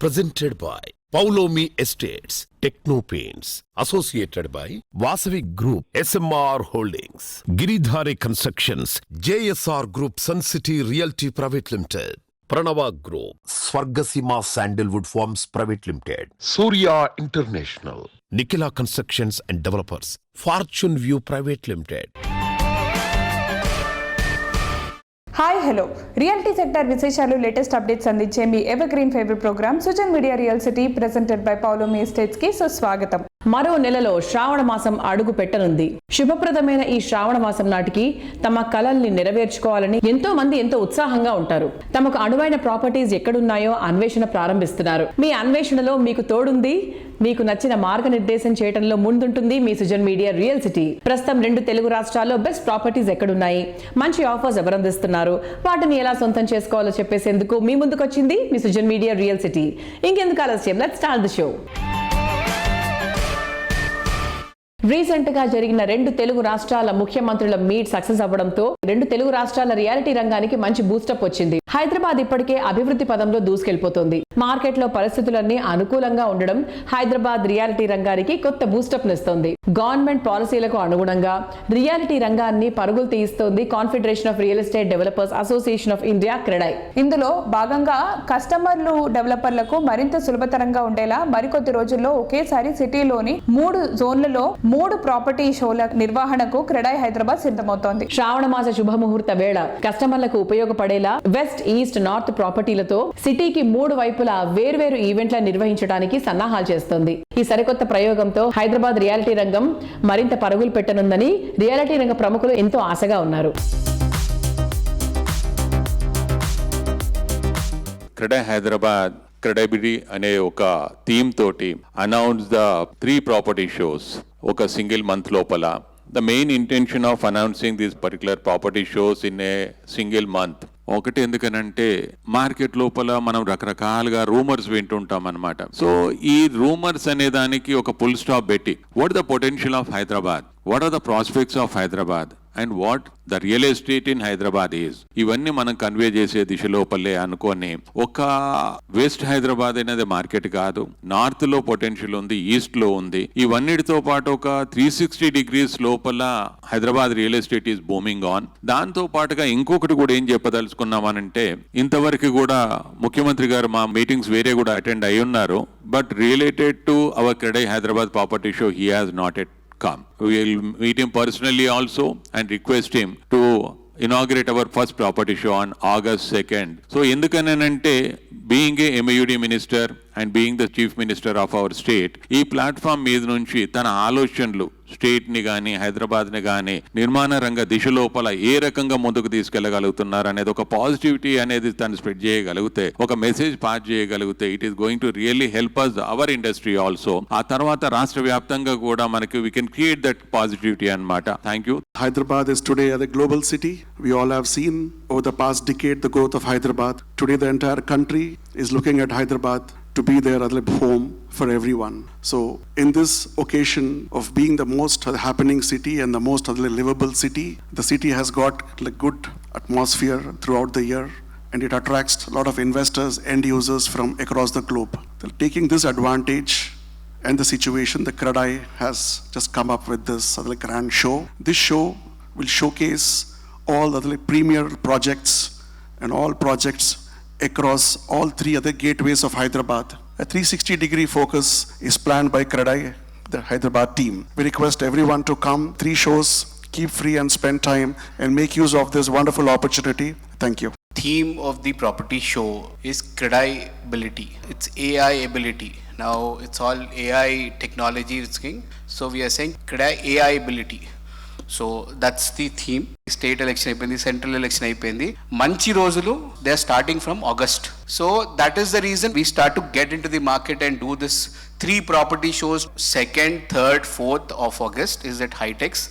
presented by Paulomi Estates, Techno Paints, associated by Vasavi Group, SMR Holdings, Giridhare Constructions, JSR Group, Sun City Realty Private Limited, Pranava Group, Swargasima Sandalwood Farms Private Limited, Surya International, Nikila Constructions and Developers, Fortune View Private Limited. Hi hello realty sector విశేషాలు latest updates అందించే మీ evergreen favourite programme Sujan media real city presented by Paulomi estates కి సుస్వాగతం. మరో నెలలో శ్రావణ మాసం అడుగు పెట్టనుంది. శుభప్రదమైన ఈ శ్రావణ మాసం నాటికి తమ కలల్ని నెరవేర్చుకోవాలని ఎంతో మంది ఎంతో ఉత్సాహంగా ఉంటారు. తమకు అనువైన ప్రాపర్టీస్ ఎక్కడున్నాయో అన్వేషణ ప్రారంభిస్తున్నారు. మీ అన్వేషణలో మీకు తోడుంది, మీకు నచ్చిన మార్గనిర్దేశం చేయడంలో ముందుంటుంది మీ సుజన్ మీడియా రియల్ సిటీ. ప్రస్తుతం 2 తెలుగు రాష్ట్రాల్లో బెస్ట్ ప్రాపర్టీస్ ఎక్కడున్నాయి, మంచి ఆఫర్స్ ఎవరందిస్తున్నారు, వాటిని ఎలా సొంతం చేసుకోవాలో చెప్పేసేందుకు మీ ముందుకొచ్చింది మీ సుజన్ మీడియా రియల్ సిటీ. ఇంకెందుకు ఆలస్యం, let's start the show. Recent గా జరిగిన 2 తెలుగు రాష్ట్రాల ముఖ్యమంత్రుల మీట్ సక్సెస్ అవ్వడంతో 2 తెలుగు రాష్ట్రాల రియాలిటీ రంగానికి మంచి బూస్టప్ వచ్చింది. హైదరాబాద్ ఇప్పటికే అభివృద్ధి పదంలో దూసుకెళ్లిపోతోంది. మార్కెట్ లో పరిస్థితులన్నీ అనుకూలంగా ఉండడం హైదరాబాద్ రియాలిటీ రంగానికి కొత్త బూస్టప్ నిస్తోంది. గవర్నమెంట్ పాలసీలకు అనుగుణంగా రియాలిటీ రంగాన్ని పరుగులు తీయిస్తోంది confederation of real estate developers association of India CREDAI. ఇందులో భాగంగా కస్టమర్లు డెవలపర్లకు మరింత సులభతరంగా ఉండేలా మరికొద్ది రోజుల్లో ఒకేసారి సిటీలోని 3 జోన్లలో 3 ప్రాపర్టీ షోల నిర్వహణకు క్రెడై హైదరాబాద్ సిద్ధమవుతోంది. శ్రావణ మాస శుభముహూర్త వేళ కస్టమర్లకు ఉపయోగపడేలా వెస్ట్, ఈస్ట్, నార్త్ ప్రాపర్టీలతో సిటీకి 3 వైపులా వేర్వేరు ఈవెంట్ల నిర్వహించడానికి సన్నాహాలు చేస్తోంది. ఈ సరికొత్త ప్రయోగంతో హైదరాబాద్ రియాలిటీ రంగం మరింత పరుగులు పెట్టనుందని రియాలిటీ రంగ ప్రముఖులు ఎంతో ఆశగా ఉన్నారు. క్రెడై హైదరాబాద్ క్రెడైబిలిటీ అనే ఒక థీమ్ తోటి అనౌన్స్ ద 3 ప్రాపర్టీ షోస్ ఒక సింగిల్ మంత్ లోపల. The main intention of announcing these particular property shows in a single month. ఒకటి ఎందుకనంటే మార్కెట్ లోపల మనం రకరకాలుగా రూమర్స్ వింటుంటాం అనమాట. సో ఈ రూమర్స్ అనే దానికి ఒక ఫుల్ స్టాప్ పెట్టి what the potential of Hyderabad, what are the prospects of Hyderabad and what the real estate in Hyderabad is, ఇవన్నీ మనం కన్వే చేసే దిశ లోపలే అనుకొని ఒక వెస్ట్ హైదరాబాద్ అనేది మార్కెట్ కాదు, నార్త్ లో పొటెన్షియల్ ఉంది, ఈస్ట్ లో ఉంది, ఇవన్నిటితో పాటు ఒక 360 degrees లోపల Hyderabad real estate is booming on. దాంతో పాటుగా ఇంకొకటి కూడా ఏం చెప్పదలుచుకున్నామనంటే, ఇంతవరకు కూడా ముఖ్యమంత్రి గారు మా మీటింగ్స్ వేరే కూడా అటెండ్ అయి ఉన్నారు, but related to our CREDAI Hyderabad property show he has not at come. We will meet him personally also and request him to inaugurate our first property show on August 2nd. So ఎందుకనంటే being a MUD minister and being the chief minister of our state, ఈ platform మీద నుంచి తన ఆలోచనలు state ని కానీ హైదరాబాద్ ని కానీ నిర్మాణ రంగ దిశ లోపల ఏ రకంగా ముందుకు తీసుకెళ్లగలుగుతున్నారు అనేది ఒక పాజిటివిటీ అనేది తను స్ప్రెడ్ చేయగలిగితే, ఒక మెసేజ్ పాస్ చేయగలిగితే, it is going to really help us our industry also. ఆ తర్వాత రాష్ట్ర వ్యాప్తంగా కూడా మనకి we can create that positivity అన్నమాట. Thank you. Hyderabad is today a global city. We all have seen over the past decade the growth of Hyderabad. Today the entire country is looking at Hyderabad to be their home for everyone. So in this occasion of being the most happening city and the most livable city, the city has got good atmosphere throughout the year and it attracts a lot of investors, end users from across the globe. Taking this advantage and the situation, the Credai has just come up with this grand show. This show will showcase all the premier projects and all projects across all 3 other gateways of Hyderabad. A 360-degree focus is planned by Credai, the Hyderabad team. We request everyone to come. 3 shows, keep free and spend time and make use of this wonderful opportunity. Thank you. Theme of the property show is Credai ability. It's AI ability. Now it's all AI technology is king. So we are saying Credai AI ability. So that's the theme. State election అయిపోయింది, central election అయిపోయింది, మంచి రోజులు they are starting from August. So that is the reason we start to get in to the market and do this 3 property shows. 2nd, 3rd, 4th of August is at HITEX.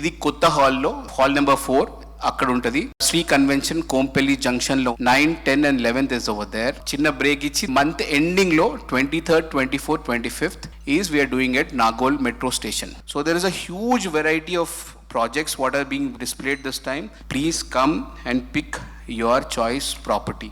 ఇది కొత్త హాల్లో, hall number 4 అక్కడ ఉంటది. Shri convention Kompally junction లో 9, 10 and 11th is over there. చిన్న break ఇచ్చి month ending లో 23rd, 24th, 25th is we are doing at Nagol metro station. So there is a huge variety of projects what are being displayed this time. Please come and pick your choice property.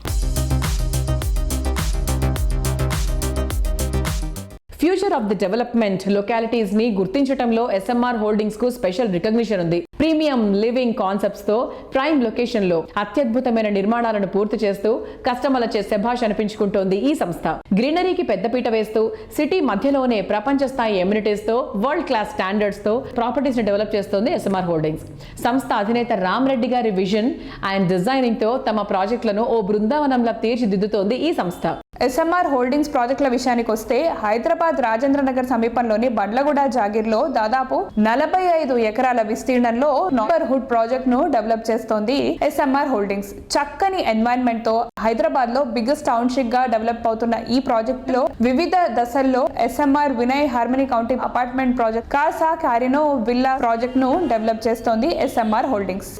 Future of the development localities ని గుర్తించడంలో SMR holdings కు special recognition ఉంది. Premium living concepts తో prime location లో అత్యద్భుతమైన నిర్మాణాలను పూర్తి చేస్తూ కస్టమర్లచే శభాష్ అనిపించుకుంటోంది ఈ సంస్థ. గ్రీనరీకి పెద్దపీట వేస్తూ సిటీ మధ్యలోనే ప్రపంచ స్థాయి ఎమ్యూనిటీస్ తో వరల్డ్ క్లాస్ స్టాండర్డ్స్ తో ప్రాపర్టీస్ ని డెవలప్ చేస్తోంది ఎస్ఎంఆర్ హోల్డింగ్స్. సంస్థ అధినేత రామ్ రెడ్డి గారి విజన్ అండ్ డిజైనింగ్ తో తమ ప్రాజెక్టులను ఓ బృందావనంలా తీర్చిదిద్దుతోంది ఈ సంస్థ. ఎస్ఎంఆర్ హోల్డింగ్స్ ప్రాజెక్టుల విషయానికి వస్తే హైదరాబాద్ రాజేంద్ర నగర్ సమీపంలోని బండ్లగూడ జాగీర్లో దాదాపు 45 ఎకరాల విస్తీర్ణంలో నోబర్హుడ్ ప్రాజెక్ట్ ను డెవలప్ చేస్తోంది ఎస్ఎంఆర్ హోల్డింగ్స్. చక్కని ఎన్వైరన్మెంట్ తో హైదరాబాద్ లో బిగ్గెస్ట్ టౌన్షిప్ గా డెవలప్ అవుతున్న ఈ ప్రాజెక్ట్ లో వివిధ దశల్లో SMR Vinay harmony county apartment project, Casa Carino villa project ను డెవలప్ చేస్తోంది ఎస్ఎంఆర్ హోల్డింగ్స్.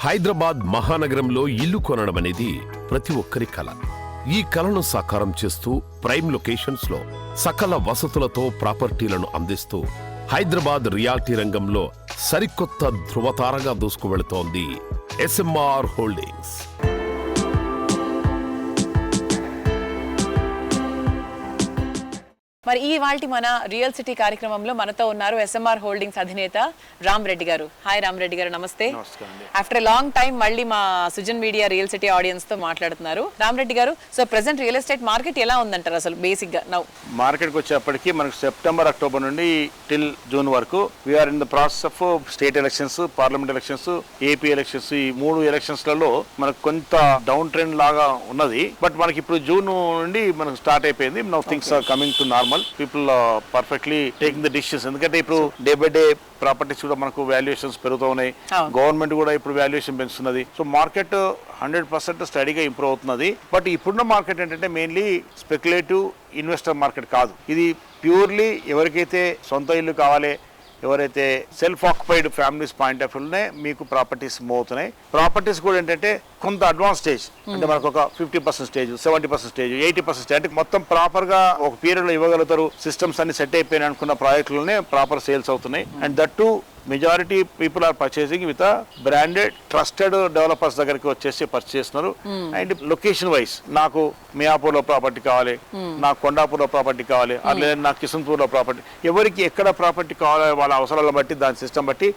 హైదరాబాద్ మహానగరంలో ఇల్లు కొనడం అనేది ప్రతి ఒక్కరి కల. ఈ కలను సాకారం చేస్తూ ప్రైమ్ లొకేషన్స్ లో సకల వసతులతో ప్రాపర్టీలను అందిస్తూ హైదరాబాద్ రియాల్టీ రంగంలో సరికొత్త ధృవతారగా దూసుకువెళుతోంది ఎస్ఎంఆర్ హోల్డింగ్స్. మరి ఈ వాల్టి మన రియల్ సిటీ కార్యక్రమంలో మనతో ఉన్నారు ఎస్ఎంఆర్ హోల్డింగ్స్ అధినేత రామ్ రెడ్డి గారు. హాయ్ రామ్ రెడ్డి గారు, నమస్తే. ఆఫ్టర్ లాంగ్ టైం మళ్ళీ మా Sujan media real city audience తో మాట్లాడుతున్నారు. రామ్ రెడ్డి గారు, so present real estate market ఎలా ఉందంటారు అసలు బేసిక్ గా? నౌ మార్కెట్కి వచ్చేప్పటికి మనకు సెప్టెంబర్ అక్టోబర్ నుండి టిల్ జూన్ వరకు we are in the process of state elections, parliament elections, AP elections. ఈ 3 ఎలక్షన్స్లలో మనకు కొంత డౌన్ ట్రెండ్ లాగా ఉన్నది. బట్ మనకి ఇప్పుడు జూన్ నుండి మనకు స్టార్ట్ అయిపోయింది. Now things are coming to normal. People perfectly taking the decisions. ఎందుకంటే ఇప్పుడు డే బై డే ప్రాపర్టీస్ కూడా మనకు వాల్యుయేషన్స్ పెరుగుతూ ఉన్నాయి. గవర్నమెంట్ కూడా ఇప్పుడు వాల్యుయేషన్ పెంచుతున్నది. సో మార్కెట్ 100% స్టడీగా ఇంప్రూవ్ అవుతున్నది. బట్ ఇప్పుడున్న మార్కెట్ ఏంటంటే మెయిన్లీ స్పెక్యులేటివ్ ఇన్వెస్టర్ మార్కెట్ కాదు. ఇది ప్యూర్లీ ఎవరికైతే సొంత ఇల్లు కావాలి, ఎవరైతే self occupied families point of వ్యూనే మీకు ప్రాపర్టీస్ మూవ్ అవుతున్నాయి. ప్రాపర్టీస్ కూడా ఏంటంటే కొంత అడ్వాన్స్ స్టేజ్, అంటే మనకు ఒక 50% స్టేజ్, 70% స్టేజ్, 80% స్టేజ్, అంటే మొత్తం ప్రాపర్ గా ఒక పీరియడ్ లో ఇవ్వగలుగుతారు. సిస్టమ్స్ అన్ని సెట్ అయిపోయినాయి అనుకున్న ప్రాజెక్టులనే ప్రాపర్ సేల్స్ అవుతున్నాయి. And that too majority people are purchasing with branded trusted developers దగ్గరికి వచ్చేసి పర్చేస్ చేస్తున్నారు. అండ్ లొకేషన్ వైజ్ నాకు మియాపూర్ లో ప్రాపర్టీ కావాలి, నాకు కొండాపూర్ లో ప్రాపర్టీ కావాలి, లేదా నాకు కిషన్పూర్ లో ప్రాపర్టీ, ఎవరికి ఎక్కడ ప్రాపర్టీ కావాలి వాళ్ళ అవసరాలను బట్టి దాని సిస్టమ్ బట్టి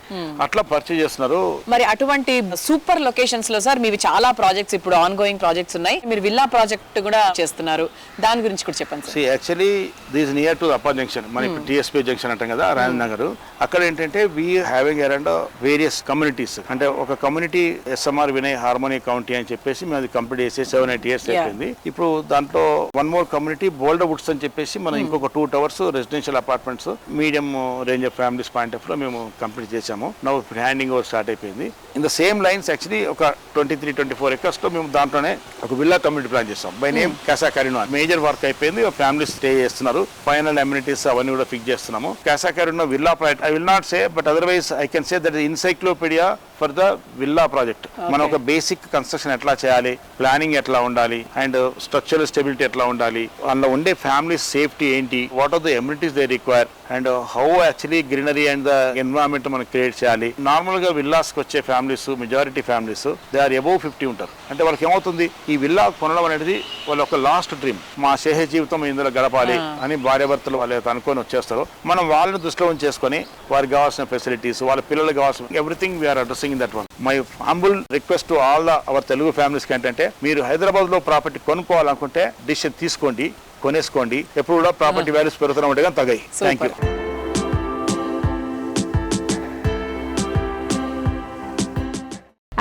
అట్లా పర్చేస్ చేస్తున్నారు. మరి అటువంటి సూపర్ లొకేషన్స్ లో సార్ మీవి చాలా ప్రాజెక్ట్స్ ఇప్పుడు ఆన్ గోయింగ్ ప్రాజెక్ట్స్ ఉన్నాయి. మీరు విల్లా ప్రాజెక్ట్ కూడా చేస్తున్నారు, దాని గురించి కూడా చెప్పండి. Actually this near to upper junction, మన ఇప్పుడు టీఎస్పీ జంక్షన్ అంటాం కదా, రాజేంద్ర నగర్. అక్కడ ఏంటంటే హ్యావింగ్ అరౌండ్ వేరియస్ కమ్యూనిటీస్, అంటే ఒక community SMR Vinay harmony county అని చెప్పేసి మేము అది కంప్లీట్ చేసి 7-8 years అయిపోయింది. ఇప్పుడు దాంట్లో one more community bolder Woods అని చెప్పేసి మనం ఇంకొక 2 towers residential apartments medium range of families point of లో మేము కంప్లీట్ చేసాము. నౌ హ్యాండింగ్ ఓవర్ స్టార్ట్ అయిపోయింది. In the same lines actually ఒక 23-24 acres లో మేము దాంట్లోనే ఒక విల్లా కమ్యూనిటీ ప్లాన్ చేస్తాం by name Kasa క్యారినో. Major work అయిపోయింది, ఫ్యామిలీస్ స్టే చేస్తున్నారు, ఫైనల్ అమ్యూనిటీస్ అవన్నీ కూడా ఫిక్స్ చేస్తున్నాము. Kasa Carino villa project I will not say, but otherwise I can say that the encyclopedia for the villa project. మనం ఒక basic construction ఎట్లా చేయాలి, ప్లానింగ్ ఎట్లా ఉండాలి, అండ్ స్ట్రక్చరల్ స్టెబిలిటీ ఎట్లా ఉండాలి, అందులో ఉండే ఫ్యామిలీ సేఫ్టీ ఏంటి, what are the amenities they require, and how actually greenery and the environment మనం క్రియేట్ చేయాలి. నార్మల్ గా విల్లాస్కి వచ్చే families, majority families they are above 50 ఉంటారు. అంటే వాళ్ళకి ఏమవుతుంది, ఈ విల్లా కొనడం అనేది వాళ్ళ ఒక లాస్ట్ డ్రీమ్, మా శేష జీవితం ఇందులో గడపాలి అని భార్యాభర్తలు వాళ్ళు అనుకొని వచ్చేస్తారు. మనం వాళ్ళని దృష్టిలో ఉంచేసుకొని వారికి కావాల్సిన ఫెసిలిటీస్, వాళ్ళ పిల్లలకు కావాల్సిన everything we are addressing in that one. My humble request to all the our Telugu families ఏంటంటే, మీరు హైదరాబాద్ లో ప్రాపర్టీ కొనుక్కోవాలనుకుంటే డిసిషన్ తీసుకోండి, కొనేసుకోండి. ఎప్పుడు కూడా ప్రాపర్టీ వాల్యూస్ పెరుగుతూనే ఉంటాయి కానీ తగ్గాయి. Thank you.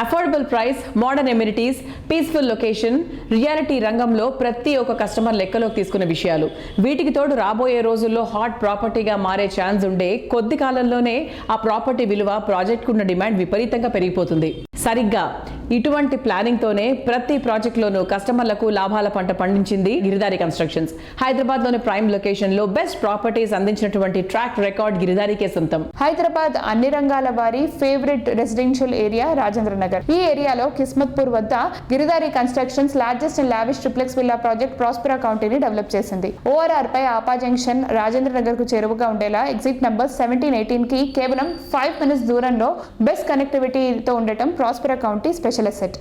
Affordable price, modern amenities, peaceful location, reality రంగంలో ప్రతి ఒక్క కస్టమర్ లెక్కలోకి తీసుకున్న విషయాలు. వీటికి తోడు రాబోయే రోజుల్లో హాట్ ప్రాపర్టీగా మారే ఛాన్స్ ఉండే కొద్ది కాలంలోనే ఆ ప్రాపర్టీ విలువ, ప్రాజెక్టుకున్న డిమాండ్ విపరీతంగా పెరిగిపోతుంది. సరిగ్గా ఇటువంటి ప్లానింగ్ తోనే ప్రతి ప్రాజెక్టులోనూ కస్టమర్లకు లాభాల పంట పండించింది గిరిదారి కన్స్ట్రక్షన్స్. హైదరాబాద్ లోని ప్రైమ్ లొకేషన్ లో బెస్ట్ ప్రాపర్టీస్ అందించినటువంటి ట్రాక్ రికార్డ్ గిరిదారికే సొంతం. హైదరాబాద్ అన్ని రంగాల వారి favourite residential area Rajendra Nagar. ఈ ఏరియాలో కిస్మత్పూర్ వద్ద Giridhari constructions largest and lavish triplex villa project Prospera కౌంటీని డెవలప్ చేసింది. ఓఆర్ఆర్ పై ఆపా జంక్షన్ రాజేంద్ర నగర్ కు చేరువగా ఉండేలా ఎగ్జిట్ నంబర్ 17-18 కి కేవలం 5 minutes దూరంలో బెస్ట్ కనెక్టివిటీతో ఉండటం Prospera county special asset.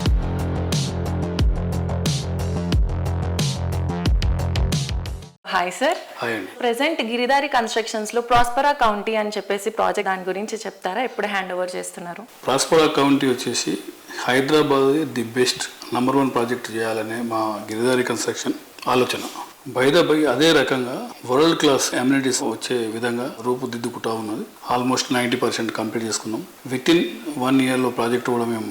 Hi hi sir. Hi అండి. ప్రెసెంట్ గిరిదారి కన్స్ట్రక్షన్స్ లో ప్రాస్పరా కౌంటీ అని చెప్పేసి ప్రాజెక్ట్, దాని గురించి చెప్తారా? ఎప్పుడు హ్యాండ్ ఓవర్ చేస్తున్నారు? ప్రాస్పరా కౌంటీ వచ్చేసి Hyderabad the best number 1 project చేయాలనే మా గిరిదారి కన్స్ట్రక్షన్ ఆలోచన. బై అదే రకంగా వరల్డ్ క్లాస్ అమ్యూనిటీస్ వచ్చే విధంగా రూపుదిద్దుకుంటా ఉన్నది. ఆల్మోస్ట్ 90% కంప్లీట్ చేసుకున్నాం. విత్ ఇన్ 1 ఇయర్లో ప్రాజెక్ట్ కూడా మేము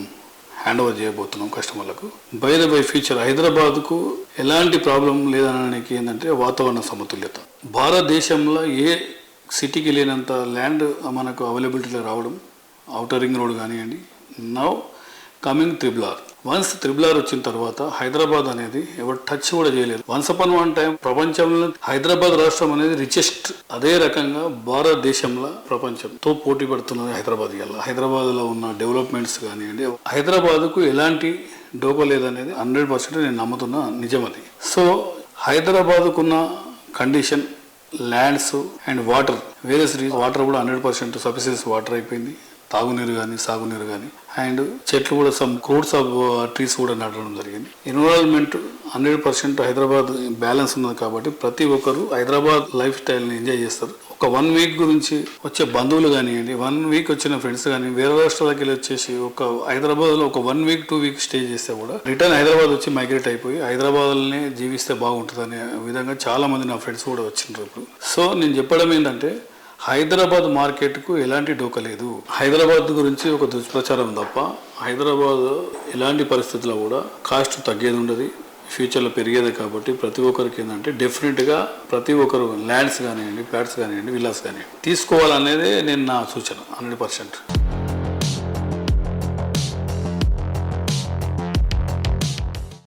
హ్యాండ్ ఓవర్ చేయబోతున్నాం కస్టమర్లకు. బై ఫ్యూచర్ హైదరాబాద్కు ఎలాంటి ప్రాబ్లం లేదనడానికి ఏంటంటే వాతావరణ సమతుల్యత. భారతదేశంలో ఏ సిటీకి లేనంత ల్యాండ్ మనకు అవైలబిలిటీలో రావడం, ఔటర్ రింగ్ రోడ్ కానివ్వండి, now coming RRR. Once RRR వచ్చిన తర్వాత హైదరాబాద్ అనేది ఎవరు టచ్ కూడా చేయలేదు. వన్స్ అపాన్ వన్ టైం ప్రపంచంలో హైదరాబాద్ రాష్ట్రం అనేది రిచెస్ట్. అదే రకంగా భారతదేశంలో ప్రపంచంతో పోటీ పడుతున్నది హైదరాబాద్. ఇలా హైదరాబాద్లో ఉన్న డెవలప్మెంట్స్ కానివ్వండి, హైదరాబాద్కు ఎలాంటి డోకా లేదనేది 100% నేను నమ్ముతున్న నిజం అది. సో హైదరాబాద్కున్న condition, lands and water, various water కూడా 100% సఫిషియన్స్ వాటర్ అయిపోయింది. తాగునీరు కానీ, సాగునీరు కానీ, అండ్ చెట్లు కూడా సమ్ క్రోడ్స్ ఆఫ్ ట్రీస్ కూడా నాటడం జరిగింది. ఎన్విరాన్మెంట్ 100% హైదరాబాద్ బ్యాలెన్స్ ఉన్నది కాబట్టి ప్రతి ఒక్కరు హైదరాబాద్ లైఫ్ స్టైల్ని ఎంజాయ్ చేస్తారు. ఒక 1 వీక్ గురించి వచ్చే బంధువులు కానివ్వండి, 1 వీక్ వచ్చిన ఫ్రెండ్స్ కానీ వేరే రాష్ట్రాలకి వెళ్ళి వచ్చేసి ఒక హైదరాబాద్లో ఒక 1 వీక్ 2 వీక్ స్టే చేస్తే కూడా రిటర్న్ హైదరాబాద్ వచ్చి మైగ్రేట్ అయిపోయి హైదరాబాద్లోనే జీవిస్తే బాగుంటుంది అనే విధంగా చాలా మంది నా ఫ్రెండ్స్ కూడా వచ్చిండ్రు ఇప్పుడు. సో నేను చెప్పడం ఏంటంటే హైదరాబాద్ మార్కెట్కు ఎలాంటి డోకా లేదు. హైదరాబాద్ గురించి ఒక దుష్ప్రచారం తప్ప హైదరాబాద్ ఎలాంటి పరిస్థితుల్లో కూడా కాస్ట్ తగ్గేది ఉండదు, ఫ్యూచర్లో పెరిగేది. కాబట్టి ప్రతి ఒక్కరికి ఏంటంటే డెఫినెట్గా ప్రతి ఒక్కరు ల్యాండ్స్ కానివ్వండి, ఫ్లాట్స్ కానివ్వండి, విల్లాస్ కానివ్వండి తీసుకోవాలనేదే నేను నా సూచన 100%.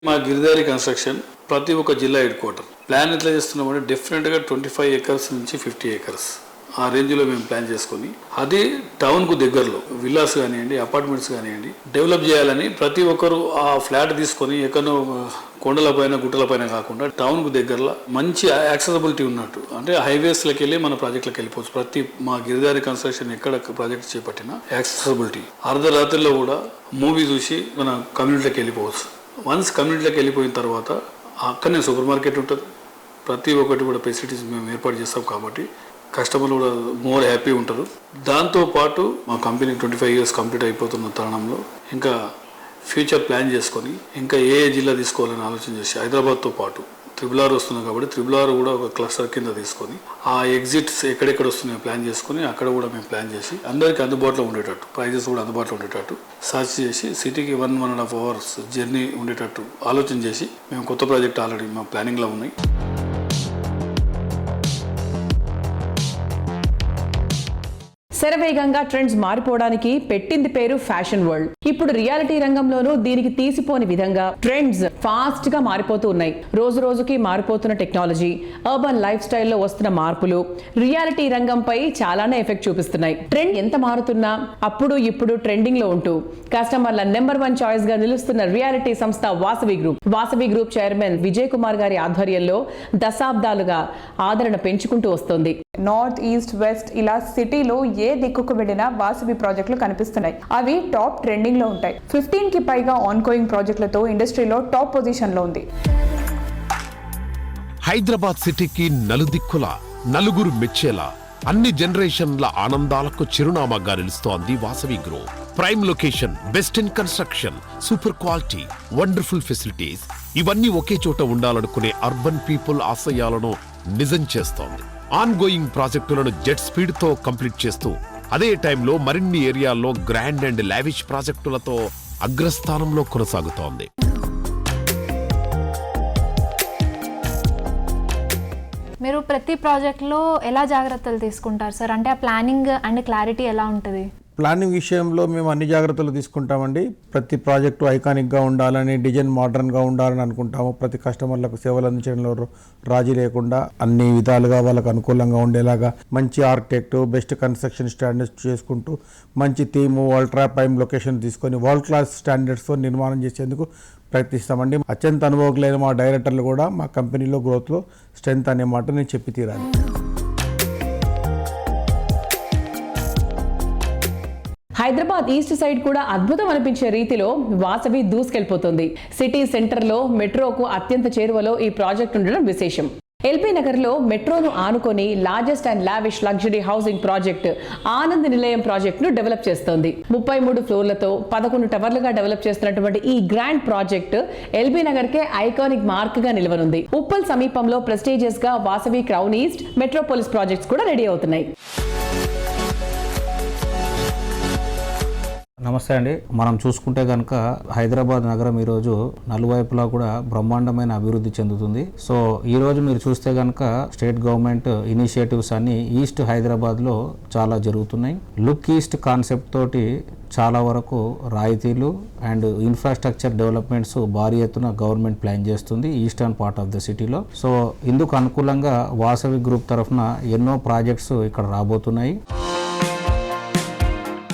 మా గిరిదారి కన్స్ట్రక్షన్ ప్రతి ఒక్క జిల్లా హెడ్ క్వార్టర్. ప్లాన్ ఎట్లా చేస్తున్నామంటే డెఫినెట్గా 25 acres నుంచి 50 acres ఆ రేంజ్లో మేము ప్లాన్ చేసుకొని అది టౌన్కు దగ్గరలో విల్లాస్ కానివ్వండి, అపార్ట్మెంట్స్ కానివ్వండి డెవలప్ చేయాలని ప్రతి ఒక్కరు ఆ ఫ్లాట్ తీసుకొని ఎక్కడో కొండలపైన గుట్టలపైన కాకుండా టౌన్కు దగ్గరలో మంచి యాక్సెసిబిలిటీ ఉన్నట్టు, అంటే హైవేస్లోకి వెళ్ళి మన ప్రాజెక్టులకు వెళ్ళిపోవచ్చు. ప్రతి మా గిరిదారి కన్స్ట్రక్షన్ ఎక్కడ ప్రాజెక్ట్ చేపట్టినా యాక్సెసిబిలిటీ. అర్ధరాత్రిలో కూడా మూవీ చూసి మన కమ్యూనిటీలోకి వెళ్ళిపోవచ్చు. వన్స్ కమ్యూనిటీలోకి వెళ్ళిపోయిన తర్వాత అక్కడనే సూపర్ మార్కెట్ ఉంటుంది. ప్రతి ఒక్కటి కూడా ఫెసిలిటీస్ మేము ఏర్పాటు చేస్తాం కాబట్టి కస్టమర్లు కూడా మోర్ హ్యాపీ ఉంటారు. దాంతోపాటు మా కంపెనీ 25 years కంప్లీట్ అయిపోతున్న తరుణంలో ఇంకా ఫ్యూచర్ ప్లాన్ చేసుకొని ఇంకా ఏ జిల్లా తీసుకోవాలని ఆలోచన చేసి హైదరాబాద్తో పాటు RRR వస్తున్నాయి కాబట్టి RRR కూడా ఒక క్లస్టర్ కింద తీసుకొని ఆ ఎగ్జిట్స్ ఎక్కడెక్కడ వస్తున్నాయో ప్లాన్ చేసుకొని అక్కడ కూడా మేము ప్లాన్ చేసి అందరికీ అందుబాటులో ఉండేటట్టు, ప్రైజెస్ కూడా అందుబాటులో ఉండేటట్టు సర్చ్ చేసి సిటీకి 1.5 hours జర్నీ ఉండేటట్టు ఆలోచన చేసి మేము కొత్త ప్రాజెక్ట్ ఆల్రెడీ మా ప్లానింగ్లో ఉన్నాయి. శరవేగంగా ట్రెండ్స్ మారిపోవడానికి పెట్టింది పేరు ఫ్యాషన్ వరల్డ్. ఇప్పుడు రియాలిటీ రంగంలోనూ దీనికి తీసిపోని విధంగా ట్రెండ్స్ ఫాస్ట్ గా మారిపోతూ ఉన్నాయి. రోజు రోజుకి మారిపోతున్న టెక్నాలజీ, అర్బన్ లైఫ్ స్టైల్లో వస్తున్న మార్పులు రియాలిటీ రంగంపై చాలానే ఎఫెక్ట్ చూపిస్తున్నాయి. ట్రెండ్ ఎంత మారుతున్నా అప్పుడు ఇప్పుడు ట్రెండింగ్ లో ఉంటూ కస్టమర్ల నెంబర్ 1 చాయిస్ గా నిలుస్తున్న రియాలిటీ సంస్థ వాసవి గ్రూప్ చైర్మన్ విజయ్ కుమార్ గారి ఆధ్వర్యంలో దశాబ్దాలుగా ఆదరణ పెంచుకుంటూ వస్తోంది. నార్త్, ఈస్ట్, వెస్ట్ ఇలా సిటీలో ఏ దిక్కుకు వెళ్ళినా వాసవి ప్రాజెక్టులు కనిపిస్తున్నాయి. అవి టాప్ ట్రెండింగ్ లో ఉంటాయి. 15కి పైగా ఆన్ గోయింగ్ ప్రాజెక్టులతో ఇండస్ట్రీలో టాప్ పొజిషన్ లో ఉంది. హైదరాబాద్ సిటీకి నలుదిక్కుల నలుగురు మెచ్చేలా అన్ని జనరేషన్ల ఆనందాలకు చిరునామాగా నిలుస్తోంది Vasavi group. Prime location, best in construction, super quality, wonderful facilities ఇవన్నీ ఒకే చోట ఉండాలనుకునే అర్బన్ పీపుల్ ఆశయాలను నిజం చేస్తోంది. ఆన్ గోయింగ్ ప్రాజెక్టులను జెట్ స్పీడ్ తో కంప్లీట్ చేస్తూ అదే టైంలో మరిన్ని ఏరియాల్లో గ్రాండ్ అండ్ లావిష్ ప్రాజెక్టులతో అగ్రస్థానంలో కొనసాగుతోంది. మీరు ప్రతి ప్రాజెక్ట్లో ఎలా జాగ్రత్తలు తీసుకుంటారు సార్? అంటే ఆ ప్లానింగ్ అండ్ క్లారిటీ ఎలా ఉంటుంది? ప్లానింగ్ విషయంలో మేము అన్ని జాగ్రత్తలు తీసుకుంటామండి. ప్రతి ప్రాజెక్టు ఐకానిక్గా ఉండాలని, డిజైన్ మోడర్న్గా ఉండాలని అనుకుంటాము. ప్రతి కస్టమర్లకు సేవలు అందించడంలో రాజీ లేకుండా అన్ని విధాలుగా వాళ్ళకు అనుకూలంగా ఉండేలాగా మంచి ఆర్కిటెక్ట్, బెస్ట్ కన్స్ట్రక్షన్ స్టాండర్డ్స్ చేసుకుంటూ మంచి థీము, అల్ట్రా ప్రైమ్ లొకేషన్ తీసుకొని వరల్డ్ క్లాస్ స్టాండర్డ్స్తో నిర్మాణం చేసేందుకు ప్రయత్నిస్తామండి. అత్యంత అనుభవజ్ఞులైన మా డైరెక్టర్లు కూడా మా కంపెనీలో గ్రోత్లో స్ట్రెంత్ అనే మాట నేను చెప్పి తీరాలి. హైదరాబాద్ ఈస్ట్ సైడ్ కూడా అద్భుతం అనిపించే రీతిలో వాసవి దూసుకెళ్లిపోతుంది. సిటీ సెంటర్లో మెట్రోకు అత్యంత చేరువలో ఈ ప్రాజెక్ట్ ఉండడం విశేషం. ఎల్బీ నగర్లో మెట్రోను ఆనుకొని largest and lavish luxury housing project Anand నిలయం ప్రాజెక్టును డెవలప్ చేస్తోంది. 33 ఫ్లోర్లతో 11 టవర్లుగా డెవలప్ చేస్తున్నటువంటి ఈ గ్రాండ్ ప్రాజెక్ట్ ఎల్బీ నగర్కే ఐకానిక్ మార్క్ గా నిలవనుంది. ఉప్పల్ సమీపంలో ప్రెస్టీజియస్ గా Vasavi crown east metropolis projects కూడా రెడీ అవుతున్నాయి. నమస్తే అండి. మనం చూసుకుంటే కనుక హైదరాబాద్ నగరం ఈరోజు నలువైపులా కూడా బ్రహ్మాండమైన అభివృద్ధి చెందుతుంది. సో ఈ రోజు మీరు చూస్తే కనుక స్టేట్ గవర్నమెంట్ ఇనిషియేటివ్స్ అన్ని ఈస్ట్ హైదరాబాద్లో చాలా జరుగుతున్నాయి. లుక్ ఈస్ట్ కాన్సెప్ట్ తోటి చాలా వరకు రాయితీలు అండ్ ఇన్ఫ్రాస్ట్రక్చర్ డెవలప్మెంట్స్ భారీ ఎత్తున గవర్నమెంట్ ప్లాన్ చేస్తుంది ఈస్టర్న్ పార్ట్ ఆఫ్ ద సిటీలో. సో ఇందుకు అనుకూలంగా వాసవి గ్రూప్ తరఫున ఎన్నో ప్రాజెక్ట్స్ ఇక్కడ రాబోతున్నాయి.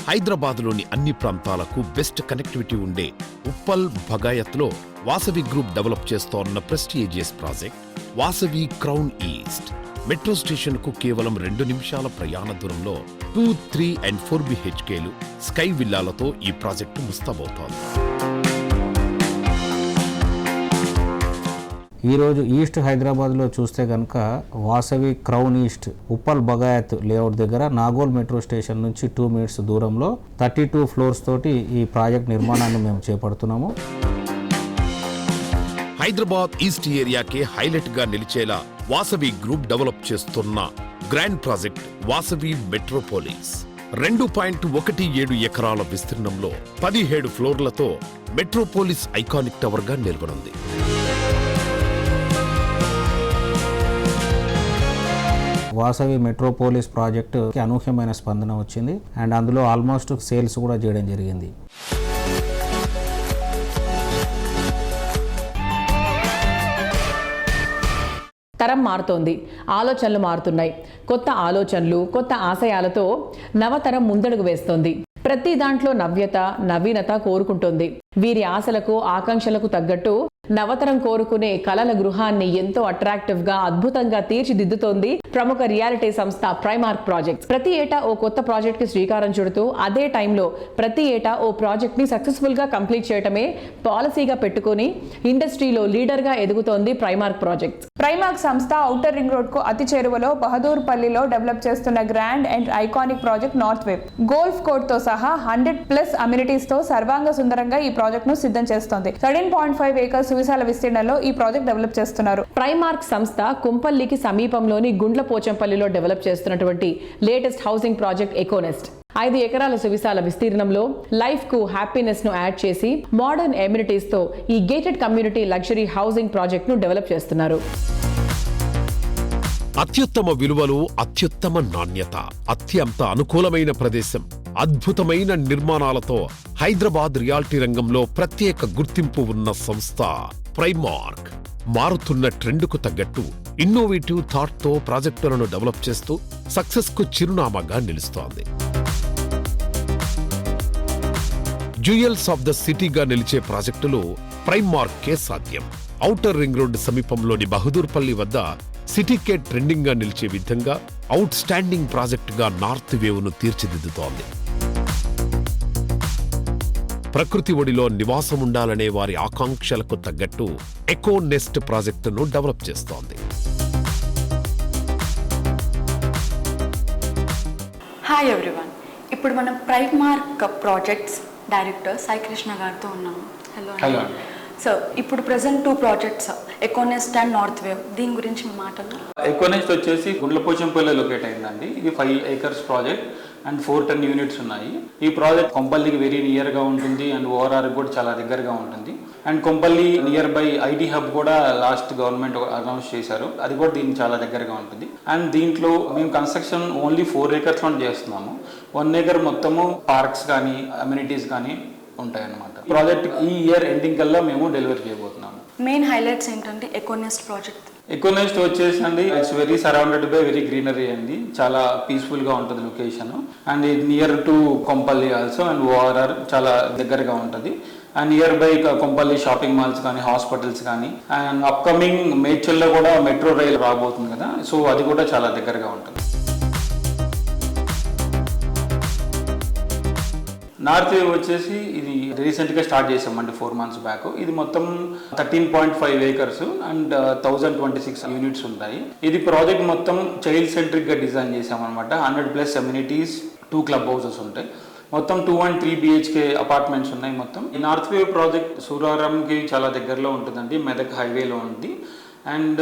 హైదరాబాద్లోని అన్ని ప్రాంతాలకు బెస్ట్ కనెక్టివిటీ ఉండే ఉప్పల్ భగాయత్లో వాసవి గ్రూప్ డెవలప్ చేస్తోన్న prestigious project Vasavi crown east. Metro స్టేషన్కు కేవలం 2 నిమిషాల ప్రయాణ దూరంలో 2, 3 and 4 BHKలు స్కై విల్లాలతో ఈ ప్రాజెక్టు ముస్తాబవుతోంది. ఈరోజు ఈస్ట్ హైదరాబాద్లో చూస్తే కనుక Vasavi crown east Uppal Bagayat layout దగ్గర నాగోల్ మెట్రో స్టేషన్ నుంచి 2 minutes దూరంలో 32 floors తోటి ఈ ప్రాజెక్ట్ నిర్మాణాన్ని మేము చేపడుతున్నాము. హైదరాబాద్ ఈస్ట్ ఏరియాకే హైలైట్ గా నిలిచేలా వాసవి గ్రూప్ డెవలప్ చేస్తున్న గ్రాండ్ ప్రాజెక్ట్ వాసవి మెట్రోపోలిస్ 2.17 ఎకరాల విస్తీర్ణంలో 17 ఫ్లోర్లతో మెట్రోపోలిస్ ఐకానిక్ టవర్ గా నిలవనుంది. వాసవి మెట్రోపోలిస్ ప్రాజెక్టుకి అనూహ్యమైన స్పందన వచ్చింది అండ్ అందులో ఆల్మోస్ట్ సేల్స్ కూడా చేయడం జరిగింది. తరం మారుతోంది, ఆలోచనలు మారుతున్నాయి. కొత్త ఆలోచనలు, కొత్త ఆశయాలతో నవతరం ముందడుగు వేస్తోంది. ప్రతి దాంట్లో నవ్యత, నవీనత కోరుకుంటోంది. వీరి ఆశలకు, ఆకాంక్షలకు తగ్గట్టు నవతరం కోరుకునే కలల గృహాన్ని ఎంతో అట్రాక్టివ్ గా, అద్భుతంగా తీర్చిదిద్దుతోంది ప్రముఖ రియాలిటీ సంస్థ ప్రైమార్క్ ప్రాజెక్ట్స్. ప్రతి ఏటా ఓ కొత్త ప్రాజెక్ట్ కి శ్రీకారం చుడుతూ అదే టైంలో ప్రతి ఏటా ఓ ప్రాజెక్ట్ ని సక్సెస్ఫుల్ గా కంప్లీట్ చేయటమే పాలసీగా పెట్టుకుని ఇండస్ట్రీలో లీడర్ గా ఎదుగుతోంది ప్రైమార్క్ ప్రాజెక్ట్స్. ప్రైమార్క్ సంస్థ ఔటర్ రింగ్ రోడ్ కు అతి చేరువలో బహదూర్పల్లిలో డెవలప్ చేస్తున్న grand and iconic project north web golf court తో సహా 100+ అమ్యూనిటీస్ తో సర్వాంగ సుందరంగా ఈ ప్రాజెక్ట్ ను సిద్ధం చేస్తోంది. 13.5 acres సువిశాల విస్తీర్ణంలో ఈ ప్రాజెక్ట్ డెవలప్ చేస్తున్నారు. ప్రైమార్క్ సంస్థ కుంపల్లికి సమీపంలోని గుండ్లపోచంపల్లిలో డెవలప్ చేస్తున్నటువంటి లేటెస్ట్ హౌసింగ్ ప్రాజెక్ట్ ఎకోనెస్ట్ 5 ఎకరాల సువిశాల విస్తీర్ణంలో లైఫ్ కు హ్యాపీనెస్ ను యాడ్ చేసి మోడర్న్ ఎమ్యూనిటీస్ తో ఈ gated community luxury housing project ను డెవలప్ చేస్తున్నారు. అత్యుత్తమ విలువలు, అత్యుత్తమ నాణ్యత, అత్యంత అనుకూలమైన ప్రదేశం, అద్భుతమైన నిర్మాణాలతో హైదరాబాద్ రియాలిటీ రంగంలో ప్రత్యేక గుర్తింపు ఉన్న సంస్థ ప్రైమార్క్. మారుతున్న ట్రెండ్కు తగ్గట్టు ఇన్నోవేటివ్ థాట్ తో ప్రాజెక్టులను డెవలప్ చేస్తూ సక్సెస్ కు చిరునామాగా నిలుస్తోంది. జ్యుయల్స్ ఆఫ్ ద సిటీగా నిలిచే ప్రాజెక్టులు ప్రైమార్క్కే సాధ్యం. ఔటర్ రింగ్ రోడ్ సమీపంలోని బహదూర్పల్లి వద్ద సిటీకే ట్రెండింగ్ గా నిలిచే విధంగా అవుట్ స్టాండింగ్ ప్రాజెక్టుగా నార్త్ వేవ్ను తీర్చిదిద్దుతోంది. ప్రకృతి ఒడిలో నివాసం ఉండాలనే వారి ఆకాంక్షలకు తగ్గట్టు ఎకో నెస్ట్ ప్రాజెక్టును డెవలప్ చేస్తోంది. హాయ్ ఎవ్రీవన్, ఇప్పుడు మనం Primark projects director Sai Krishna గారితో ఉన్నాము. హలో. సో ఇప్పుడు present 2 projects Econest and north wave, దీని గురించి మీ మాటలు. ఎకోనెస్ట్ వచ్చేసి గుండ్లపోచంపల్లి లొకేట్ అయిందండి. ఇది 5 acres ప్రాజెక్ట్ అండ్ 410 units ఉన్నాయి. ఈ ప్రాజెక్ట్ కొంపల్లికి వెరీ నియర్ గా ఉంటుంది అండ్ ఓఆర్ఆర్ కూడా చాలా దగ్గరగా ఉంటుంది. And Kompally near by IT hub కూడా లాస్ట్ గవర్నమెంట్ అనౌన్స్ చేశారు, అది కూడా దీనికి చాలా దగ్గరగా ఉంటుంది. అండ్ దీంట్లో మేము కన్స్ట్రక్షన్ ఓన్లీ 4 acres లో చేస్తున్నాము. 1 acre మొత్తము పార్క్స్ కానీ అమ్యూనిటీస్ కానీ ఉంటాయన్నమాట. ప్రాజెక్ట్ ఈ ఇయర్ ఎండింగ్ కల్లా మేము డెలివరీ చేయబోతున్నాము. మెయిన్ హైలైట్స్ ఏంటంటే ఎకోనెస్ట్ ప్రాజెక్ట్. ఎకోనెస్ట్ వచ్చేసండి it's very surrounded by very greenery అండి. చాలా పీస్ఫుల్ గా ఉంటుంది location and near to Kompally also and ORR చాలా దగ్గరగా ఉంటుంది. And near by Kompally shopping malls కానీ హాస్పిటల్స్ కానీ అండ్ అప్కమింగ్ మేడ్చల్లో కూడా మెట్రో రైల్ రాబోతుంది కదా, సో అది కూడా చాలా దగ్గరగా ఉంటుంది. నార్త్ వేవ్ వచ్చేసి ఇది రీసెంట్గా స్టార్ట్ చేసామండి 4 months బ్యాక్. ఇది మొత్తం 13.5 acres అండ్ 1026 యూనిట్స్ ఉంటాయి. ఇది ప్రాజెక్ట్ మొత్తం చైల్డ్ సెంట్రిక్గా డిజైన్ చేసామన్నమాట. 100+ అమ్యూనిటీస్, 2 club houses ఉంటాయి. మొత్తం 2 and 3 BHK అపార్ట్మెంట్స్ ఉన్నాయి. మొత్తం ఈ నార్త్ వేవ్ ప్రాజెక్ట్ సూరారంకి చాలా దగ్గరలో ఉంటుందండి, మెదక్ హైవేలో ఉంది. అండ్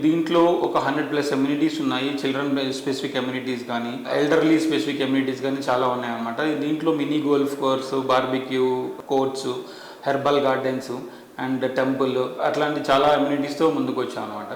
దీంట్లో ఒక 100+ అమ్యూనిటీస్ ఉన్నాయి. చిల్డ్రన్ స్పెసిఫిక్ అమ్యూనిటీస్ కానీ, ఎల్డర్లీ స్పెసిఫిక్ అమ్యూనిటీస్ కానీ చాలా ఉన్నాయి అన్నమాట. దీంట్లో mini golf course, barbecue courts, herbal gardens and temple అట్లాంటి చాలా అమ్యూనిటీస్తో ముందుకు వచ్చాం అనమాట.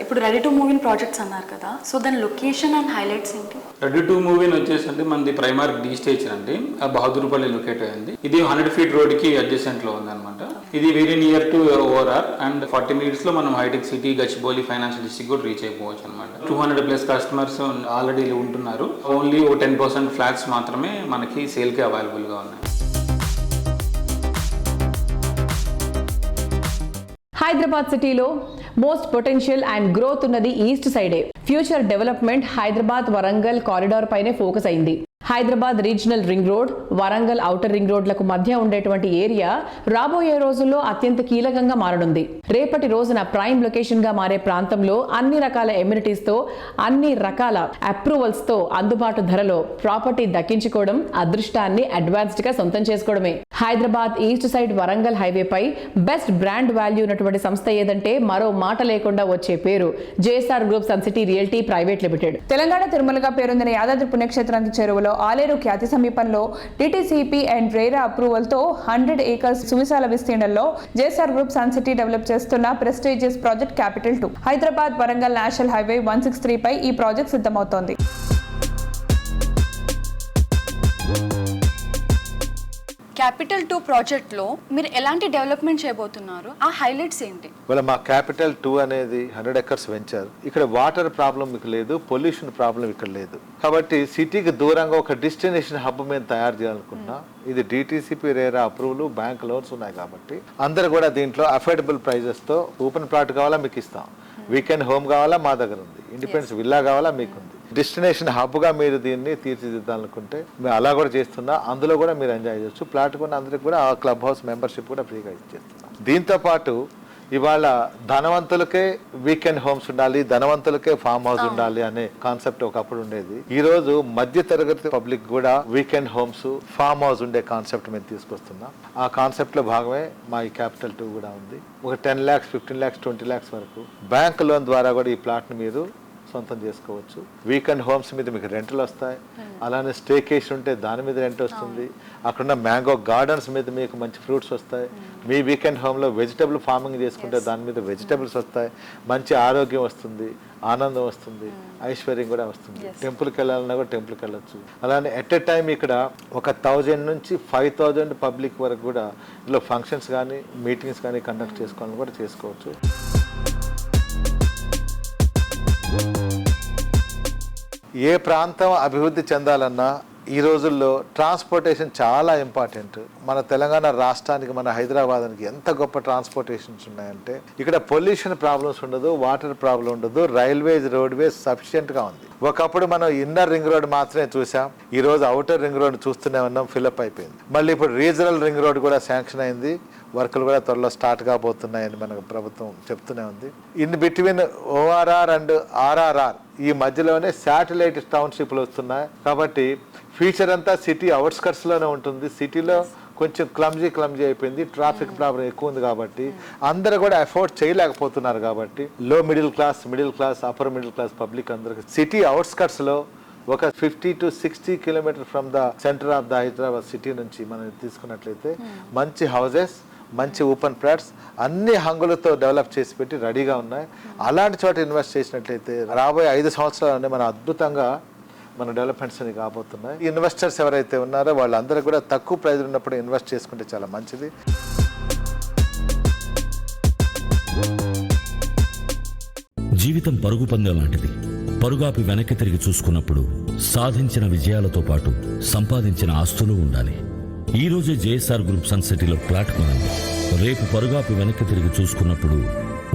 ఇప్పుడు ready to move in projects అన్నారు కదా, సో దాని లొకేషన్ అండ్ హైలైట్స్ ఏంటి? రెడీ టు మూవ్ ఇన్ వచ్చేసి మనది ప్రైమార్క్ డి స్టేషన్ అండి, బహదూర్పల్లి లొకేట్ అయింది. ఇది 100 feet రోడ్కి అడ్జసెంట్ లో ఉంది అనమాట. ఇది very near to ORR and 40 minutes లో మనం హైటెక్ సిటీ, గచ్చిబౌలి ఫైనాన్షియల్ డిస్ట్రిక్ట్ కూడా రీచ్ అయిపోవచ్చు అనమాట. 200+ customers ఆల్రెడీ ఉంటున్నారు. ఓన్లీ 10% ఫ్లాట్స్ మాత్రమే మనకి సేల్కి అవైలబుల్గా ఉన్నాయి. హైదరాబాద్ సిటీలో మోస్ట్ పొటెన్షియల్ అండ్ గ్రోత్ ఉన్నది ఈస్ట్ సైడే. Future development Hyderabad Warangal corridor పైనే ఫోకస్ అయింది. Hyderabad regional ring road, Warangal outer ring రోడ్లకు మధ్య ఉండేటువంటి ఏరియా రాబోయే రోజుల్లో అత్యంత కీలకంగా మారనుంది. రేపటి రోజున ప్రైమ్ లొకేషన్ గా మారే ప్రాంతంలో అన్ని రకాల ఎమ్యూనిటీస్ తో, అన్ని రకాల అప్రూవల్స్ తో అందుబాటు ధరలో ప్రాపర్టీ దక్కించుకోవడం అదృష్టాన్ని అడ్వాన్స్డ్ గా సొంతం చేసుకోవడమే. Hyderabad east side Warangal highway పై బెస్ట్ బ్రాండ్ వాల్యూ ఉన్నటువంటి సంస్థ ఏదంటే మరో మాట లేకుండా వచ్చే పేరు JSR group sun city realty private limited. Telangana తిరుమలగా పేరొందిన యాదాద్రి పుణ్యక్షేత్రానికి చేరువలో ఆలేరు ఖ్యాతి సమీపంలో DTCP అండ్ రేరా అప్రూవల్ తో 100 acres సువిశాల విస్తీర్ణంలో JSR group sun city develop చేస్తున్న prestigious project capital 2. Hyderabad Warangal national highway 163 పై ఈ ప్రాజెక్ట్ సిద్ధమవుతోంది. క్యాపిటల్ 2 ప్రాజెక్ట్లో మీరు ఎలాంటి డెవలప్మెంట్ చేయబోతున్నారు? ఆ హైలైట్స్ ఏంటి? వాళ్ళ మా క్యాపిటల్ 2 అనేది 100 acres వెంచర్. ఇక్కడ వాటర్ ప్రాబ్లం మీకు లేదు, పొల్యూషన్ ప్రాబ్లం ఇక్కడ లేదు. కాబట్టి సిటీకి దూరంగా ఒక డెస్టినేషన్ హబ్ మేము తయారు చేయాలనుకున్నా. ఇది DTCP RERA approval, bank loans ఉన్నాయి కాబట్టి అందరు కూడా దీంట్లో అఫోర్డబుల్ ప్రైజెస్తో ఓపెన్ ప్లాట్ కావాలా మీకు ఇస్తాం, వీకెండ్ హోమ్ కావాలా మా దగ్గర ఉంది, ఇండిపెండెన్స్ విల్లా కావాలా మీకుంది. డెస్టినేషన్ హబ్గా మీరు దీన్ని తీర్చిదిద్దాలనుకుంటే మేము అలా కూడా చేస్తున్నా. అందులో కూడా మీరు ఎంజాయ్ చేయొచ్చు. ప్లాట్ కూడా అందరికి కూడా ఆ క్లబ్ హౌస్ మెంబర్షిప్ కూడా ఫ్రీగా ఇచ్చేస్తున్నాం. దీంతోపాటు ఇవాళ ధనవంతులకే వీకెండ్ హోమ్స్ ఉండాలి, ధనవంతులకే ఫామ్ హౌస్ ఉండాలి అనే కాన్సెప్ట్ ఒకప్పుడు ఉండేది. ఈ రోజు మధ్య తరగతి పబ్లిక్ కూడా వీకెండ్ హోమ్స్, ఫామ్ హౌస్ ఉండే కాన్సెప్ట్ మేము తీసుకొస్తున్నాం. ఆ కాన్సెప్ట్ లో భాగమే మా ఈ క్యాపిటల్ 2 కూడా ఉంది. ఒక 10 lakhs, 15 lakhs, 20 lakhs వరకు బ్యాంక్ లోన్ ద్వారా కూడా ఈ ప్లాట్ ని మీరు సొంతం చేసుకోవచ్చు. వీకెండ్ హోమ్స్ మీద మీకు రెంట్లు వస్తాయి. అలానే స్టేకేషన్ ఉంటే దాని మీద రెంట్ వస్తుంది. అక్కడున్న మ్యాంగో గార్డెన్స్ మీద మీకు మంచి ఫ్రూట్స్ వస్తాయి. మీ వీకెండ్ హోమ్లో వెజిటబుల్ ఫార్మింగ్ చేసుకుంటే దాని మీద వెజిటబుల్స్ వస్తాయి. మంచి ఆరోగ్యం వస్తుంది, ఆనందం వస్తుంది, ఐశ్వర్యం కూడా వస్తుంది. టెంపుల్కి వెళ్ళాలన్నా కూడా టెంపుల్కి వెళ్ళొచ్చు. అలానే ఎట్ ఎ టైం ఇక్కడ ఒక 1000 నుంచి 5000 పబ్లిక్ వరకు కూడా ఇందులో ఫంక్షన్స్ కానీ, మీటింగ్స్ కానీ కండక్ట్ చేసుకోవాలని కూడా చేసుకోవచ్చు. ఏ ప్రాంతం అభివృద్ధి చెందాలన్నా ఈ రోజుల్లో ట్రాన్స్పోర్టేషన్ చాలా ఇంపార్టెంట్. మన తెలంగాణ రాష్ట్రానికి, మన హైదరాబాద్కి ఎంత గొప్ప ట్రాన్స్పోర్టేషన్స్ ఉన్నాయంటే ఇక్కడ పొల్యూషన్ ప్రాబ్లమ్స్ ఉండదు, వాటర్ ప్రాబ్లం ఉండదు, రైల్వేస్, రోడ్వేస్ సఫిషియెంట్గా ఉంది. ఒకప్పుడు మనం ఇన్నర్ రింగ్ రోడ్ మాత్రమే చూసాం. ఈ రోజు అవుటర్ రింగ్ రోడ్ చూస్తూనే ఉన్నాం, ఫిల్అప్ అయిపోయింది. మళ్ళీ ఇప్పుడు రీజనల్ రింగ్ రోడ్ కూడా శాంక్షన్ అయింది. వర్కులు కూడా త్వరలో స్టార్ట్ కాబోతున్నాయని మనకు ప్రభుత్వం చెప్తూనే ఉంది. In between ORR and RRR ఈ మధ్యలోనే శాటిలైట్ టౌన్షిప్లు వస్తున్నాయి. కాబట్టి ఫ్యూచర్ అంతా సిటీ అవుట్స్కట్స్లోనే ఉంటుంది. సిటీలో కొంచెం క్లమ్జీ అయిపోయింది, ట్రాఫిక్ ప్రాబ్లం ఎక్కువ ఉంది. కాబట్టి అందరూ కూడా అఫోర్డ్ చేయలేకపోతున్నారు. కాబట్టి middle class, upper middle class public అందరికి సిటీ అవుట్స్కట్స్లో ఒక 50 to 60 kilometers from the centre of the Hyderabad city నుంచి మనం తీసుకున్నట్లయితే మంచి హౌజెస్, మంచి ఓపెన్ ప్లాట్స్ అన్ని హంగులతో డెవలప్ చేసి పెట్టి రెడీగా ఉన్నాయి. అలాంటి చోట ఇన్వెస్ట్ చేసినట్లయితే రాబోయే 5 సంవత్సరాలనే మన అద్భుతంగా మన డెవలప్మెంట్స్ అని కాబోతున్నాయి. ఇన్వెస్టర్స్ ఎవరైతే ఉన్నారో వాళ్ళందరూ కూడా తక్కువ ప్రైజ్ ఉన్నప్పుడు ఇన్వెస్ట్ చేసుకుంటే చాలా మంచిది. జీవితం పరుగు పందెం లాంటిది. పరుగాపి వెనక్కి తిరిగి చూసుకున్నప్పుడు సాధించిన విజయాలతో పాటు సంపాదించిన ఆస్తులు ఉండాలి. ఈ రోజే JSR గ్రూప్ సన్ సిటీలో ఫ్లాట్ కొనండి. రేపు పరుగాపి వెనక్కి తిరిగి చూసుకున్నప్పుడు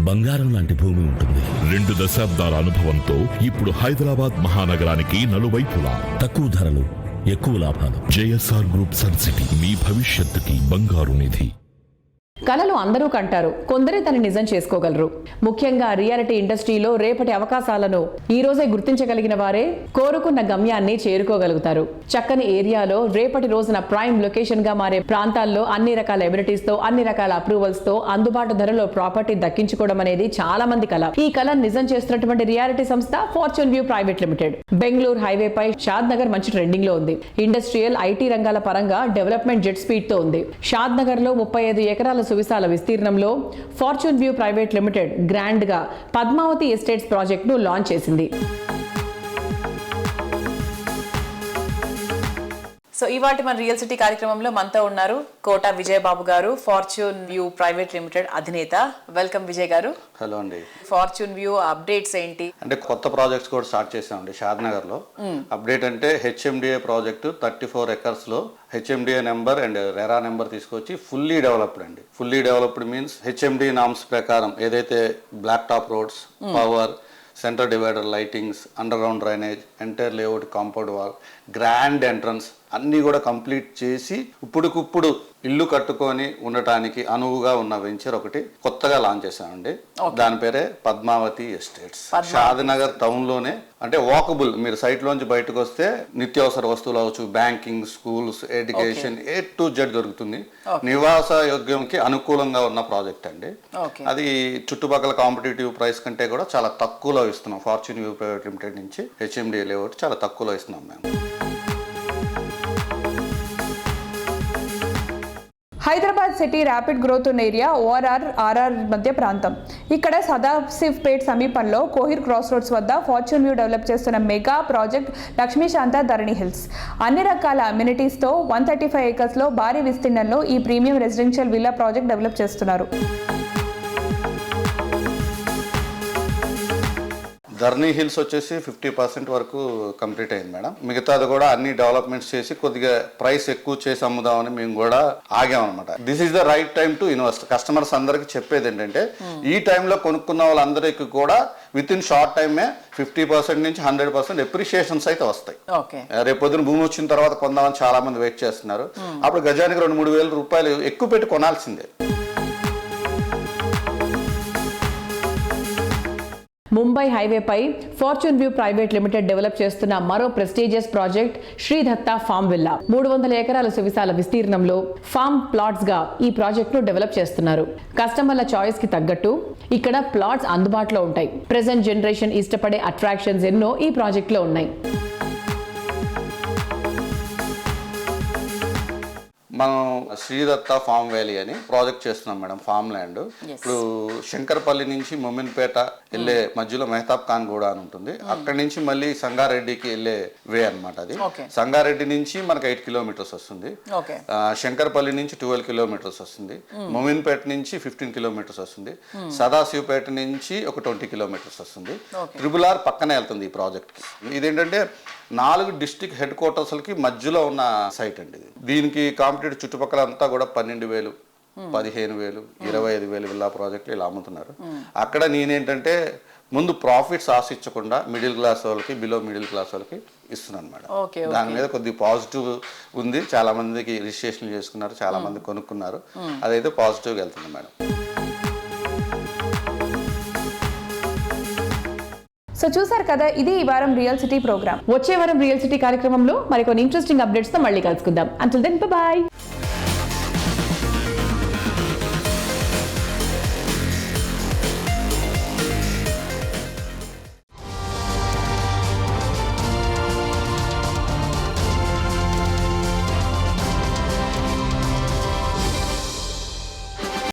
బంగారం లాంటి భూమి ఉంటుంది. 2 దశాబ్దాల అనుభవంతో ఇప్పుడు హైదరాబాద్ మహానగరానికి నలువైపులా తక్కువ ధరలు, ఎక్కువ లాభాలు. జేఎస్ఆర్ గ్రూప్ సన్ సిటీ, మీ భవిష్యత్తుకి బంగారు నిధి. కలలు అందరూ కంటారు, కొందరే తను నిజం చేసుకోగలరు. ముఖ్యంగా రియాలిటీ ఇండస్ట్రీలో రేపటి అవకాశాలను ఈ రోజే గుర్తించగలిగిన వారే కోరుకున్న గమ్యాన్ని చేరుకోగలుగుతారు. చక్కని ఏరియాలో రేపటి రోజున ప్రైమ్ లొకేషన్ గా మారే ప్రాంతాల్లో అన్ని రకాల ఎబిలిటీస్ తో, అన్ని రకాల అప్రూవల్స్ తో అందుబాటు ధరలో ప్రాపర్టీ దక్కించుకోవడం అనేది చాలా మంది కల. ఈ కళను నిజం చేస్తున్నటువంటి రియాలిటీ సంస్థ fortune view private limited. Bengaluru highway పై షాద్ నగర్ మంచి ట్రెండింగ్ లో ఉంది. ఇండస్ట్రియల్, ఐటీ రంగాల పరంగా డెవలప్మెంట్ జెట్ స్పీడ్ తో ఉంది. షాద్ నగర్ లో 35 ఎకరాల సువిశాల విస్తీర్ణంలో fortune view private limited grand గా పద్మావతి ఎస్టేట్స్ ప్రాజెక్ట్ ను లాంచ్ చేసింది. సో ఇవాటి మన రియల్ సిటీ కార్యక్రమంలో మనతో ఉన్నారు కోట విజయబాబు గారు, ఫార్చ్యూన్ వ్యూ ప్రైవేట్ లిమిటెడ్ అధినేత. వెల్కమ్ విజయ్ గారు. హలో అండి. ఫార్చ్యూన్ వ్యూ అప్డేట్స్ ఏంటి? అంటే కొత్త ప్రాజెక్ట్స్ కూడా స్టార్ట్ చేసామండి షాద్ నగర్ లో. అప్డేట్ అంటే హెచ్ఎండిఏ ప్రాజెక్టు 34 ఎకర్స్ లో HMDA number and RERA number తీసుకొచ్చి ఫుల్లీ డెవలప్డ్ అండి. Fully developed means HMD norms ప్రకారం ఏదైతే black top roads, power, center divider lightings, underground drainage, entire layout, compound wall, grand entrance అన్నీ కూడా complete చేసి ఇప్పుడుకిప్పుడు ఇల్లు కట్టుకొని ఉండటానికి అనువుగా ఉన్న వెంచర్ ఒకటి కొత్తగా లాంచ్ చేశామండి. దాని పేరే పద్మావతి ఎస్టేట్స్. షాద్ నగర్ టౌన్ లోనే, అంటే వాకబుల్, మీరు సైట్ లోంచి బయటకు వస్తే నిత్యావసర వస్తువులు అవచ్చు, banking, schools, education A to Z దొరుకుతుంది. నివాస యోగ్యంకి అనుకూలంగా ఉన్న ప్రాజెక్ట్ అండి. అది చుట్టుపక్కల కాంపిటేటివ్ ప్రైస్ కంటే కూడా చాలా తక్కువలో ఇస్తున్నాం. ఫార్చ్యూన్ వ్యూ ప్రైవేట్ లిమిటెడ్ నుంచి హెచ్ఎండిఏ లేఅవుట్ చాలా తక్కువలో ఇస్తున్నాం మేము. హైదరాబాద్ సిటీ ర్యాపిడ్ గ్రోత్ ఉన్న ఏరియా ORR మధ్య ప్రాంతం. ఇక్కడ సదాశివ్పేట్ సమీపంలో కోహిర్ క్రాస్ రోడ్స్ వద్ద ఫార్చ్యూన్ వ్యూ డెవలప్ చేస్తున్న మెగా ప్రాజెక్ట్ లక్ష్మీశాంత ధరణి హిల్స్. అన్ని రకాల అమ్యూనిటీస్తో 135 ఏకర్స్లో భారీ విస్తీర్ణంలో ఈ premium residential villa project develop చేస్తున్నారు. ధర్నీ హిల్స్ వచ్చేసి 50% వరకు కంప్లీట్ అయింది మేడం. మిగతాది కూడా అన్ని డెవలప్మెంట్స్ చేసి కొద్దిగా ప్రైస్ ఎక్కువ చేసి అమ్ముదామని మేము కూడా ఆగామన్నమాట. This is the right time to invest. Customers అందరికి చెప్పేది ఏంటంటే ఈ టైంలో కొనుక్కున్న వాళ్ళందరికీ కూడా విత్ ఇన్ షార్ట్ టైమే 50% నుంచి 100% ఎప్రిషియేషన్స్ అయితే వస్తాయి. రేపు పొద్దున భూమి వచ్చిన తర్వాత కొందామని చాలా మంది వెయిట్ చేస్తున్నారు. అప్పుడు గజానికి 2-3 వేల రూపాయలు ఎక్కువ పెట్టి కొనాల్సిందే. ముంబై హైవేపై fortune view private limited develop చేస్తున్న మరో prestigious project Sridatta farm villa. 300 ఎకరాల సువిశాల విస్తీర్ణంలో ఫామ్ ప్లాట్స్ గా ఈ ప్రాజెక్ట్ ను డెవలప్ చేస్తున్నారు. కస్టమర్ల చాయిస్ కి తగ్గట్టు ఇక్కడ ప్లాట్స్ అందుబాటులో ఉంటాయి. ప్రెజెంట్ జనరేషన్ ఇష్టపడే అట్రాక్షన్స్ ఎన్నో ఈ ప్రాజెక్ట్ లో ఉన్నాయి. మనం శ్రీదత్త ఫామ్ వ్యాలీ అని ప్రాజెక్ట్ చేస్తున్నాం మేడం. ఫామ్ ల్యాండ్ ఇప్పుడు శంకర్పల్లి నుంచి మొమిన్పేట వెళ్ళే మధ్యలో మెహతాబ్ ఖాన్ గూడ అని ఉంటుంది. అక్కడి నుంచి మళ్ళీ సంగారెడ్డికి వెళ్ళే వే అనమాట. అది సంగారెడ్డి నుంచి మనకు 8 కిలోమీటర్స్ వస్తుంది. శంకర్పల్లి నుంచి 12 కిలోమీటర్స్ వస్తుంది. మొమిన్పేట నుంచి 15 కిలోమీటర్స్ వస్తుంది. సదాశివపేట నుంచి ఒక 20 కిలోమీటర్స్ వస్తుంది. RRR పక్కనే వెళ్తుంది ఈ ప్రాజెక్ట్ కి. ఇదేంటంటే 4 డిస్ట్రిక్ట్ హెడ్ క్వార్టర్స్లకి మధ్యలో ఉన్న సైట్ అండి ఇది. దీనికి కాంపిటేటివ్ చుట్టుపక్కల అంతా కూడా 12,000, 15,000, 25,000 విల్లా ప్రాజెక్టులు ఇలా అమ్ముతున్నారు. అక్కడ నేనేంటంటే ముందు ప్రాఫిట్స్ ఆశించకుండా మిడిల్ క్లాస్ వాళ్ళకి, బిలో మిడిల్ క్లాస్ వాళ్ళకి ఇస్తున్నాను మేడం. దాని మీద కొద్దిగా పాజిటివ్ ఉంది. చాలా మందికి రిజిస్ట్రేషన్ చేసుకున్నారు, చాలా మంది కొనుక్కున్నారు. అదైతే పాజిటివ్గా వెళ్తుంది మేడం. సో చూసారు కదా, ఇది ఈ వారం రియల్ సిటీ ప్రోగ్రామ్. వచ్చే వారం రియల్ సిటీ కార్యక్రమంలో మరికొన్ని ఇంట్రెస్టింగ్ అప్డేట్స్ తో మళ్ళీ కలుసుకుందాం. Until then by.